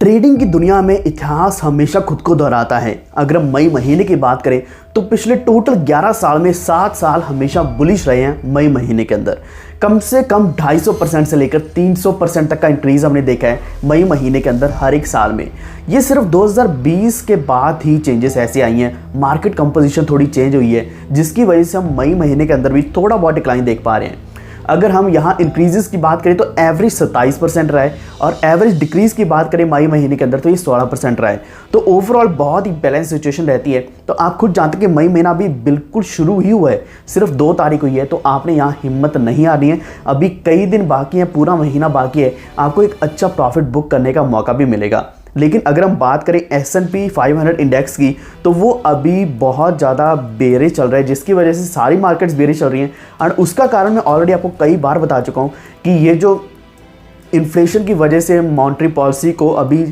Trading की दुनिया में इतिहास हमेशा खुद को दोहराता है। अगर हम मई महीने की बात करें तो पिछले टोटल 11 साल में 7 साल हमेशा बुलिश रहे हैं। मई महीने के अंदर कम से कम 250% से लेकर 300% तक का इंक्रीज हमने देखा है मई महीने के अंदर हर एक साल में। ये सिर्फ 2020 के बाद ही चेंजेस ऐसे आई हैं, मार्केट कंपोजिशन थोड़ी चेंज हुई है, जिसकी वजह से हम मई महीने के अंदर भी थोड़ा बहुत डिक्लाइन देख पा रहे हैं। अगर हम यहाँ इंक्रीजेस की बात करें तो एवरेज 27% रहा है और एवरेज डिक्रीज की बात करें मई महीने के अंदर तो ये 16% रहा है। तो ओवरऑल बहुत ही बैलेंस सिचुएशन रहती है। तो आप खुद जानते हैं कि मई महीना अभी बिल्कुल शुरू ही हुआ है, सिर्फ 2 तारीख हुई है, तो आपने यहाँ हिम्मत नहीं हारनी है। अभी कई दिन बाकी हैं, पूरा महीना बाकी है, आपको एक अच्छा प्रॉफिट बुक करने का मौका भी मिलेगा। लेकिन अगर हम बात करें S&P 500 इंडेक्स की तो वो अभी बहुत ज़्यादा बेरिश चल रहा है, जिसकी वजह से सारी मार्केट्स बेरिश चल रही हैं। और उसका कारण मैं ऑलरेडी आपको कई बार बता चुका हूँ कि ये जो इन्फ्लेशन की वजह से मॉनेटरी पॉलिसी को अभी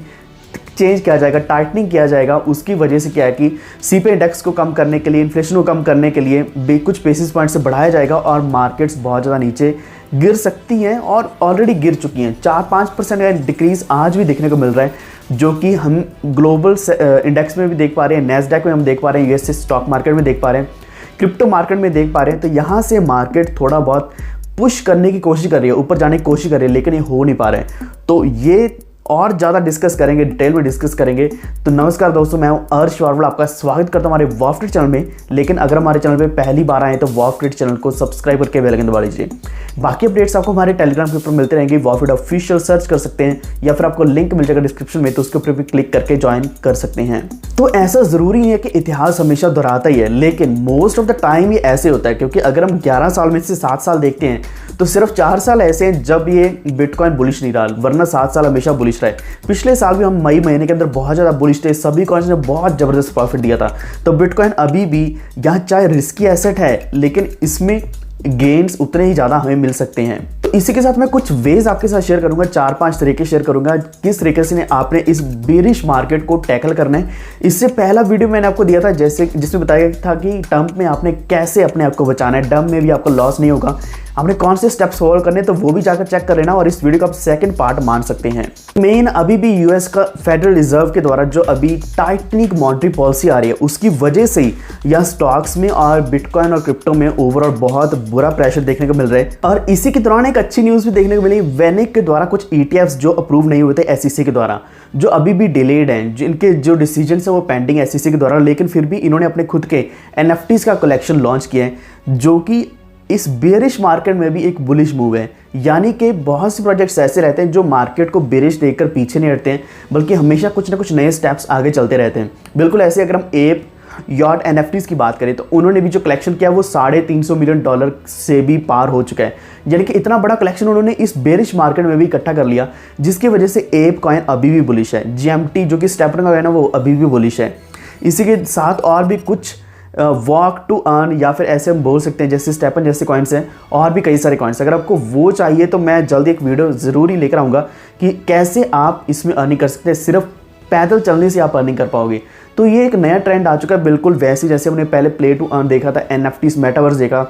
चेंज किया जाएगा, टाइटनिंग किया जाएगा, उसकी वजह से क्या है कि CPI इंडेक्स को कम करने के लिए, इन्फ्लेशन को कम करने के लिए कुछ बेसिस पॉइंट से बढ़ाया जाएगा और मार्केट्स बहुत ज़्यादा नीचे गिर सकती हैं और ऑलरेडी गिर चुकी हैं। 4-5% का डिक्रीज़ आज भी देखने को मिल रहा है, जो कि हम ग्लोबल इंडेक्स में भी देख पा रहे हैं, नैस्डैक में हम देख पा रहे हैं, यूएसए स्टॉक मार्केट में देख पा रहे हैं, क्रिप्टो मार्केट में देख पा रहे हैं। तो यहाँ से मार्केट थोड़ा बहुत पुश करने की कोशिश कर रही है, ऊपर जाने की कोशिश कर रही है, लेकिन ये हो नहीं पा रहा है। तो ये और ज़्यादा डिस्कस करेंगे, डिटेल में डिस्कस करेंगे। तो नमस्कार दोस्तों, मैं हूं अर्श वारवल, आपका स्वागत करता हूं हमारे वॉफ ट्रेड चैनल में। लेकिन अगर हमारे चैनल पे पहली बार आए तो वॉफ ट्रेड चैनल को सब्सक्राइब करके बेल आइकन दबा लीजिए। बाकी अपडेट्स आपको हमारे टेलीग्राम के ऊपर मिलते रहेंगे, वॉफ ट्रेड ऑफिशियल सर्च कर सकते हैं या फिर आपको लिंक मिल जाएगा डिस्क्रिप्शन में, तो उसके ऊपर भी क्लिक करके ज्वाइन कर सकते हैं। तो ऐसा ज़रूरी नहीं है कि इतिहास हमेशा दोहराता ही है, लेकिन मोस्ट ऑफ द टाइम ये ऐसे होता है, क्योंकि अगर हम 11 साल में से 7 साल देखते हैं तो सिर्फ 4 साल ऐसे हैं जब ये बिटकॉइन बुलिश नहीं रहा, वरना 7 साल हमेशा बुलिश रहे। पिछले साल भी हम मई महीने के अंदर बहुत ज़्यादा बुलिश थे, सभी कॉइन्स ने बहुत ज़बरदस्त प्रॉफिट दिया था। तो बिटकॉइन अभी भी यहाँ चाहे रिस्की एसेट है, लेकिन इसमें गेन्स उतने ही ज़्यादा हमें मिल सकते हैं। तो इसी के साथ मैं कुछ वेज आपके साथ शेयर करूंगा, 4-5 तरीके शेयर करूंगा किस तरीके से आपने इस बेरिश मार्केट को टैकल करना है। इससे पहला वीडियो मैंने आपको दिया था जिसमें बताया था कि डंप में आपने कैसे अपने आप को बचाना है, डंप में भी आपको लॉस नहीं होगा, आपने कौन से स्टेप्स फॉलो करने, तो वो भी जाकर चेक कर लेना और इस वीडियो का आप सेकंड पार्ट मान सकते हैं। मेन अभी भी यूएस का फेडरल रिजर्व के द्वारा जो अभी टाइटनिंग मॉनेटरी पॉलिसी आ रही है, उसकी वजह से ही यह स्टॉक्स में और बिटकॉइन और क्रिप्टो में ओवरऑल बहुत बुरा प्रेशर देखने को मिल रहा है। और इसी के दौरान एक अच्छी न्यूज़ भी देखने को मिली, वेनिक के द्वारा कुछ ETFs जो अप्रूव नहीं हुए थे SEC के द्वारा, जो अभी भी डिलेड हैं, जिनके जो डिसीजन है वो पेंडिंग है SEC के द्वारा, लेकिन फिर भी इन्होंने अपने खुद के NFTs का कलेक्शन लॉन्च किया है, जो कि इस बेरिश मार्केट में भी एक बुलिश मूव है। यानी कि बहुत से प्रोजेक्ट्स ऐसे रहते हैं जो मार्केट को बेरिश देखकर पीछे नहीं हटते हैं, बल्कि हमेशा कुछ ना कुछ नए स्टेप्स आगे चलते रहते हैं। बिल्कुल ऐसे अगर हम एप यॉट NFTs की बात करें तो उन्होंने भी जो कलेक्शन किया वो $350 मिलियन से भी पार हो चुका है। यानी कि इतना बड़ा कलेक्शन उन्होंने इस बेरिश मार्केट में भी इकट्ठा कर लिया, जिसकी वजह से एप कॉइन अभी भी बुलिश है। GMT जो कि स्टेपन का है ना, वो अभी भी बुलिश है। इसी के साथ और भी कुछ वॉक टू अर्न या फिर ऐसे हम बोल सकते हैं जैसे स्टेपन जैसे कॉइन्स हैं, और भी कई सारे कॉइन्स। अगर आपको वो चाहिए तो मैं जल्दी एक वीडियो ज़रूर ही लेकर आऊँगा कि कैसे आप इसमें अर्निंग कर सकते हैं। सिर्फ पैदल चलने से आप अर्निंग कर पाओगे। तो ये एक नया ट्रेंड आ चुका है, बिल्कुल वैसे जैसे हमने पहले प्ले टू अर्न देखा था, NFTs मेटावर्स देखा,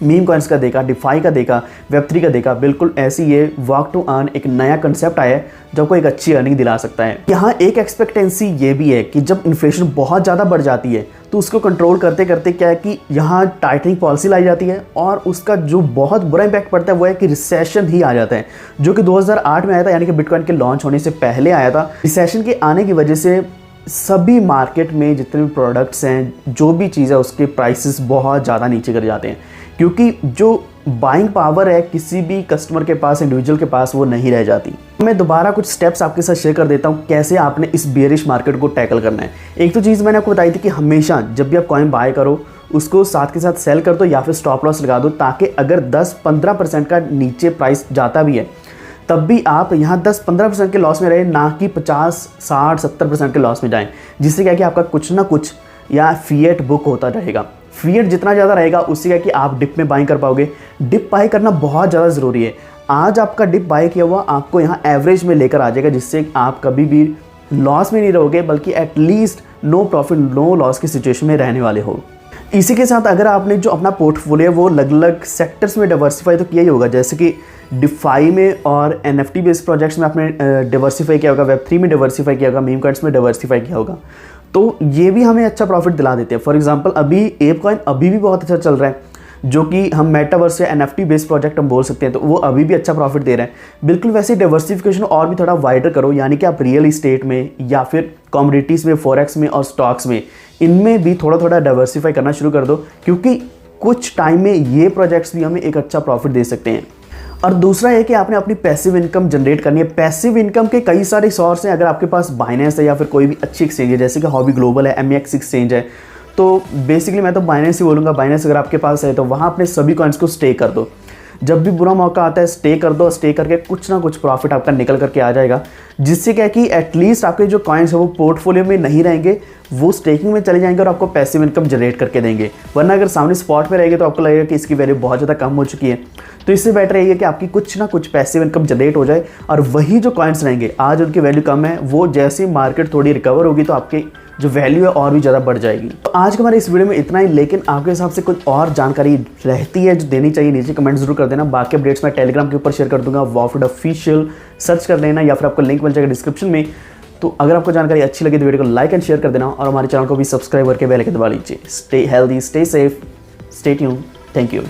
मीम कॉइन्स का देखा, डिफाई का देखा, Web3 का देखा, बिल्कुल ऐसी ये वॉक टू अर्न एक नया कंसेप्ट आया है जो आपको एक अच्छी अर्निंग दिला सकता है। यहाँ एक एक्सपेक्टेंसी ये भी है कि जब इन्फ्लेशन बहुत ज़्यादा बढ़ जाती है तो उसको कंट्रोल करते करते क्या है कि यहाँ टाइटनिंग पॉलिसी लाई जाती है, और उसका जो बहुत बुरा इम्पैक्ट पड़ता है वो है कि रिसेशन ही आ जाता है, जो कि 2008 में आया था, यानी कि बिटकॉइन के लॉन्च होने से पहले आया था। रिसेशन के आने की वजह से सभी मार्केट में जितने भी प्रोडक्ट्स हैं, जो भी चीज़ है, उसके प्राइसेस बहुत ज़्यादा नीचे गिर जाते हैं, क्योंकि जो बाइंग पावर है किसी भी कस्टमर के पास, इंडिविजुअल के पास, वो नहीं रह जाती। मैं दोबारा कुछ स्टेप्स आपके साथ शेयर कर देता हूँ कैसे आपने इस बेरिश मार्केट को टैकल करना है। एक तो चीज़ मैंने आपको बताई थी कि हमेशा जब भी आप कॉइन बाय करो उसको साथ के साथ सेल कर दो या फिर स्टॉप लॉस लगा दो, ताकि अगर 10-15% का नीचे प्राइस जाता भी है तब भी आप यहाँ 10-15% के लॉस में रहे, ना कि 50-60-70% के लॉस में जाएं, जिससे क्या कि आपका कुछ ना कुछ या फिएट बुक होता रहेगा। फिएट जितना ज़्यादा रहेगा उससे क्या कि आप डिप में बाइंग कर पाओगे। डिप बाई करना बहुत ज़्यादा ज़रूरी है। आज आपका डिप बाई किया हुआ आपको यहाँ एवरेज में लेकर आ जाएगा, जिससे आप कभी भी लॉस में नहीं रहोगे, बल्कि at least no profit no loss की सिचुएशन में रहने वाले हो। इसी के साथ अगर आपने जो अपना पोर्टफोलियो वो अलग अलग सेक्टर्स में डाइवर्सिफाई तो किया ही होगा, जैसे कि डिफाई में और NFT बेस्ड प्रोजेक्ट्स में आपने डाइवर्सिफाई किया होगा, Web3 में डाइवर्सिफाई किया होगा, मीम कॉइन्स में डाइवर्सिफाई किया होगा, तो ये भी हमें अच्छा प्रॉफिट दिला देते हैं। फॉर एग्जांपल अभी एप कॉइन अभी भी बहुत अच्छा चल रहा है, जो कि हम मेटावर्स या NFT बेस्ड प्रोजेक्ट हम बोल सकते हैं, तो वो अभी भी अच्छा प्रॉफिट दे रहे हैं। बिल्कुल वैसे डाइवर्सिफिकेशन और भी थोड़ा वाइडर करो, यानी कि आप रियल इस्टेट में या फिर कमोडिटीज़ में, फॉरेक्स में और स्टॉक्स में, इनमें भी थोड़ा थोड़ा डाइवर्सिफाई करना शुरू कर दो, क्योंकि कुछ टाइम में ये प्रोजेक्ट्स भी हमें एक अच्छा प्रॉफिट दे सकते हैं। और दूसरा है कि आपने अपनी पैसिव इनकम जनरेट करनी है। पैसिव इनकम के कई सारे सोर्स हैं। अगर आपके पास बाइनेंस है या फिर कोई भी अच्छी एक्सचेंज है, जैसे कि हॉबी ग्लोबल है, MX एक्सचेंज है, तो बेसिकली मैं तो बाइनेंस ही बोलूँगा। बाइनेंस अगर आपके पास है तो वहाँ अपने सभी कॉइन्स को स्टे कर दो। जब भी बुरा मौका आता है स्टे कर दो, स्टे करके कुछ ना कुछ प्रॉफिट आपका निकल करके आ जाएगा, जिससे क्या है कि एटलीस्ट आपके जो कॉइन्स है वो पोर्टफोलियो में नहीं रहेंगे, वो स्टेकिंग में चले जाएंगे और आपको पैसिव इनकम जनरेट करके देंगे। वरना अगर सामने स्पॉट में रहेंगे तो आपको लगेगा कि इसकी वैल्यू बहुत ज़्यादा कम हो चुकी है। तो इससे बेटर है कि आपकी कुछ ना कुछ पैसिव इनकम जनरेट हो जाए, और वही जो कॉइन्स रहेंगे आज उनकी वैल्यू कम है, वो जैसे ही मार्केट थोड़ी रिकवर होगी तो आपकी जो वैल्यू है और भी ज़्यादा बढ़ जाएगी। तो आज के हमारे इस वीडियो में इतना ही, लेकिन आपके हिसाब से कुछ और जानकारी रहती है जो देनी चाहिए, नीचे कमेंट जरूर कर देना। बाकी अपडेट्स मैं टेलीग्राम के ऊपर शेयर कर दूंगा, वॉफिट ऑफिशियल सर्च कर लेना, या फिर आपको लिंक मिल जाएगा डिस्क्रिप्शन में। तो अगर आपको जानकारी अच्छी लगी तो वीडियो को लाइक एंड शेयर कर देना, और हमारे चैनल को भी सब्सक्राइब करके बेल आइकन दबा लीजिए। Stay healthy, stay safe, stay tuned. Thank you.